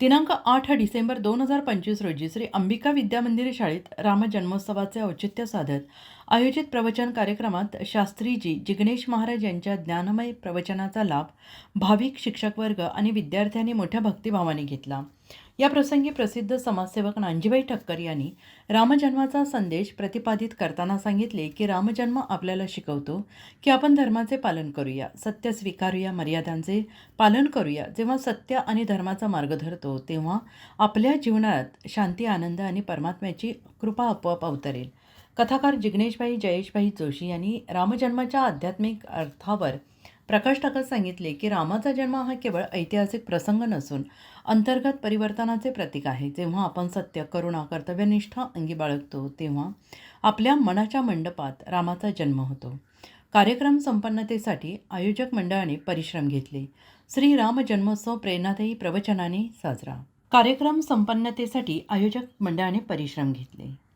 दिनांक 8 डिसेंबर 2025 रोजी श्री अंबिका विद्यामंदिर शाळेत रामजन्मोत्सवाचे औचित्य साधत आयोजित प्रवचन कार्यक्रमात शास्त्रीजी जिग्नेश महाराज यांच्या ज्ञानमय प्रवचनाचा लाभ भाविक शिक्षक वर्ग आणि विद्यार्थ्यांनी मोठ्या भक्तिभावाने घेतला। या प्रसंगी प्रसिद्ध समाजसेवक नांजीबाई ठक्कर यांनी रामजन्माचा संदेश प्रतिपादित करताना सांगितले की रामजन्म आपल्याला शिकवतो की आपण धर्माचे पालन करूया, सत्य स्वीकारूया, मर्यादांचे पालन करूया। जेव्हा सत्य आणि धर्माचा मार्ग धरतो तेव्हा आपल्या जीवनात शांती, आनंद आणि परमात्म्याची कृपा आपोआप अवतरेल। कथाकार जिग्नेशभाई जयेशभाई जोशी यांनी रामजन्माच्या आध्यात्मिक अर्थावर प्रकाश टाकत सांगितले की रामाचा जन्म हा केवळ ऐतिहासिक प्रसंग नसून अंतर्गत परिवर्तनाचे प्रतीक आहे। जेव्हा आपण सत्य, करुणा, कर्तव्यनिष्ठा अंगी बाळगतो तेव्हा आपल्या मनाच्या मंडपात रामाचा जन्म होतो। कार्यक्रम संपन्नतेसाठी आयोजक मंडळाने परिश्रम घेतले। श्री राम जन्मोत्सव प्रेरणादायी प्रवचनाने साजरा। कार्यक्रम संपन्नतेसाठी आयोजक मंडळाने परिश्रम घेतले।